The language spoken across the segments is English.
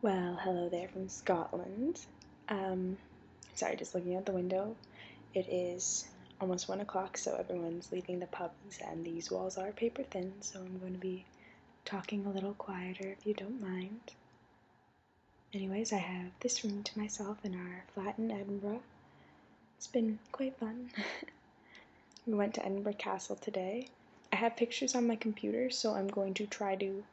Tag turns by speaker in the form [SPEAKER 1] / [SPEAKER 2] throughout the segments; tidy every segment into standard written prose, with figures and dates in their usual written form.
[SPEAKER 1] Well, hello there from Scotland. Sorry, just looking out the window. It is almost 1 o'clock, so everyone's leaving the pubs, and these walls are paper thin, so I'm going to be talking a little quieter if you don't mind. Anyways, I have this room to myself in our flat in Edinburgh. It's been quite fun. We went to Edinburgh Castle today. I have pictures on my computer, so I'm going to try to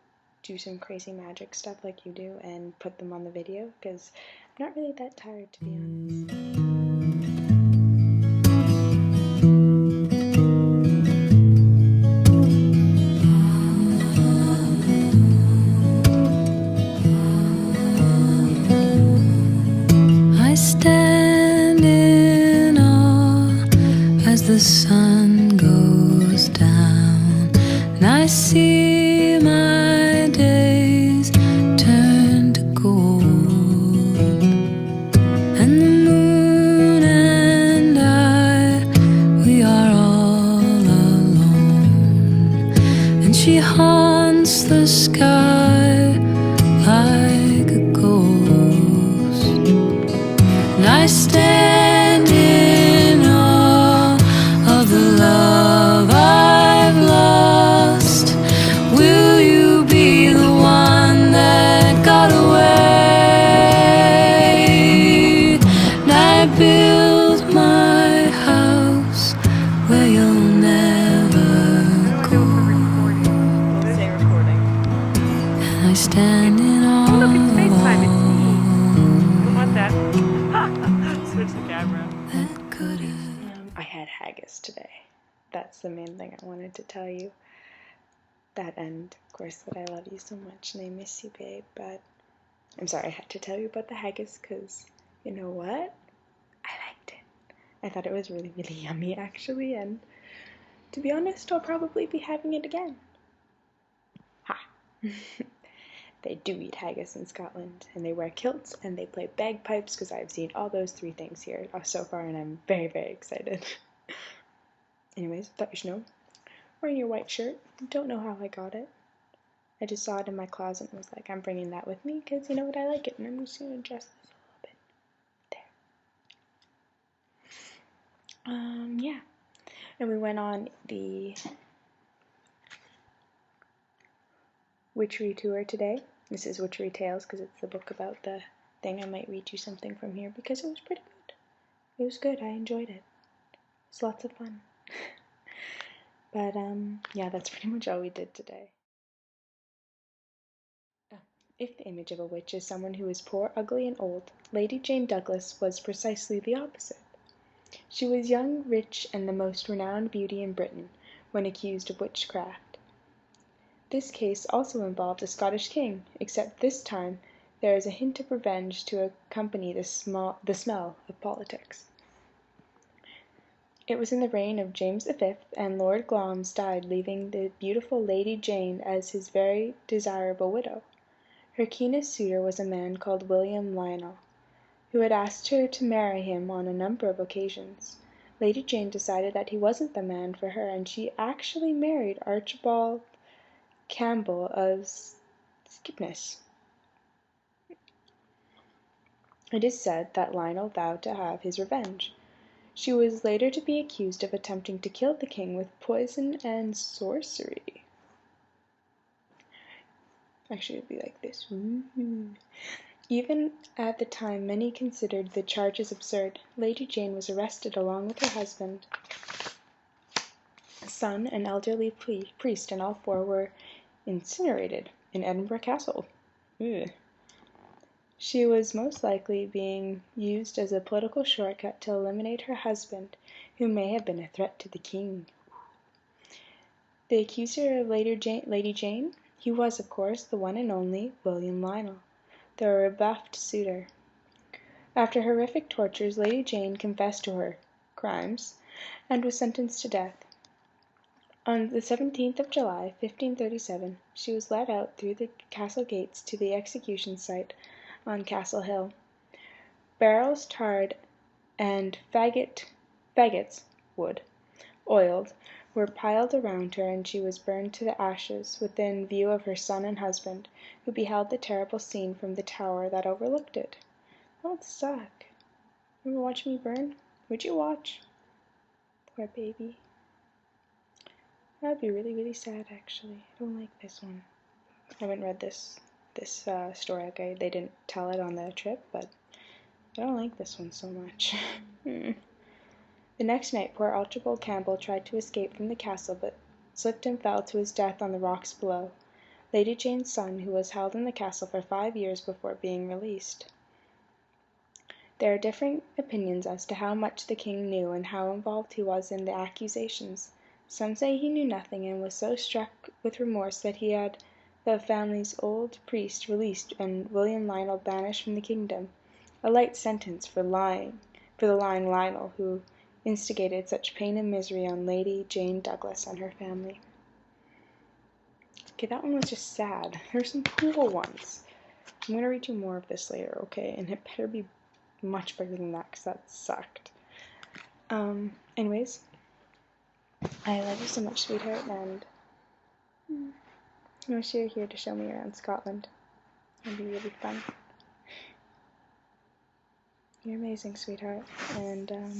[SPEAKER 1] do some crazy magic stuff like you do and put them on the video, because I'm not really that tired, to be honest.
[SPEAKER 2] I stand in awe as the sun goes down, and I see my days turn to gold, and the moon and I, we are all alone, and she haunts the sky like a ghost. And I stand in awe of the love I've lost. Will you be the one that got away? And I build my house where you'll never go. And I stand in awe.
[SPEAKER 3] Oh, look, it's FaceTime. It's me. You want that? Switch the camera.
[SPEAKER 1] I had haggis today. That's the main thing I wanted to tell you. That, and of course that I love you so much and I miss you, babe, but I'm sorry I had to tell you about the haggis, because you know what? I liked it. I thought it was really, really yummy, actually, and to be honest, I'll probably be having it again. Ha! They do eat haggis in Scotland, and they wear kilts, and they play bagpipes, because I've seen all those 3 things here so far, and I'm very, very excited. Anyways, thought you should know. Wearing your white shirt. Don't know how I got it. I just saw it in my closet and was like, I'm bringing that with me, because you know what, I like it, and I'm just going to adjust this a little bit. There. Yeah. And we went on the Witchery tour today. This is Witchery Tales because it's the book about the thing. I might read you something from here because it was pretty good. It was good. I enjoyed it. It was lots of fun. But yeah, that's pretty much all we did today. If the image of a witch is someone who is poor, ugly, and old, Lady Jane Douglas was precisely the opposite. She was young, rich, and the most renowned beauty in Britain when accused of witchcraft. This case also involved a Scottish king, except this time there is a hint of revenge to accompany the smell of politics. It was in the reign of James V, and Lord Glamis died, leaving the beautiful Lady Jane as his very desirable widow. Her keenest suitor was a man called William Lionel, who had asked her to marry him on a number of occasions. Lady Jane decided that he wasn't the man for her, and she actually married Archibald Campbell of Skegness. It is said that Lionel vowed to have his revenge. She was later to be accused of attempting to kill the king with poison and sorcery. Actually, it'd be like this. Woo-hoo. Even at the time, many considered the charges absurd. Lady Jane was arrested along with her husband, son, and elderly priest, and all 4 were incinerated in Edinburgh Castle. Ugh. She was most likely being used as a political shortcut to eliminate her husband, who may have been a threat to the king. The accuser of Lady Jane? He was, of course, the one and only William Lionel, the rebuffed suitor. After horrific tortures, Lady Jane confessed to her crimes and was sentenced to death. On the 17th of July, 1537, she was led out through the castle gates to the execution site on Castle Hill. Barrels tarred and faggots, wood, oiled, were piled around her, and she was burned to the ashes within view of her son and husband, who beheld the terrible scene from the tower that overlooked it. That would suck. You ever watch me burn? Would you watch? Poor baby. That would be really, really sad, actually. I don't like this one. I haven't read this story. Like they didn't tell it on the trip, but I don't like this one so much. The next night poor Archibald Campbell tried to escape from the castle, but slipped and fell to his death on the rocks below. Lady Jane's son, who was held in the castle for 5 years before being released. There are different opinions as to how much the king knew and how involved he was in the accusations. Some say he knew nothing, and was so struck with remorse that he had the family's old priest released and William Lionel banished from the kingdom, a light sentence for the lying Lionel who instigated such pain and misery on Lady Jane Douglas and her family. Okay, that one was just sad. There's some cool ones. I'm going to read you more of this later, okay? And it better be much bigger than that, because that sucked. Anyways, I love you so much, sweetheart, and I wish you were here to show me around Scotland. It'd be really fun. You're amazing, sweetheart, and I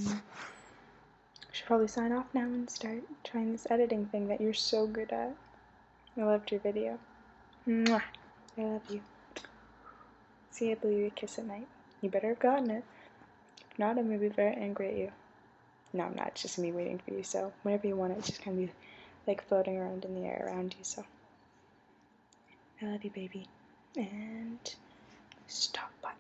[SPEAKER 1] should probably sign off now and start trying this editing thing that you're so good at. I loved your video. Mwah! I love you. See, I blew you a kiss at night. You better have gotten it. If not, I'm going to be very angry at you. No, I'm not. It's just me waiting for you, so whenever you want it, it's just kind of be like floating around in the air around you, so. I love you, baby. And stop button.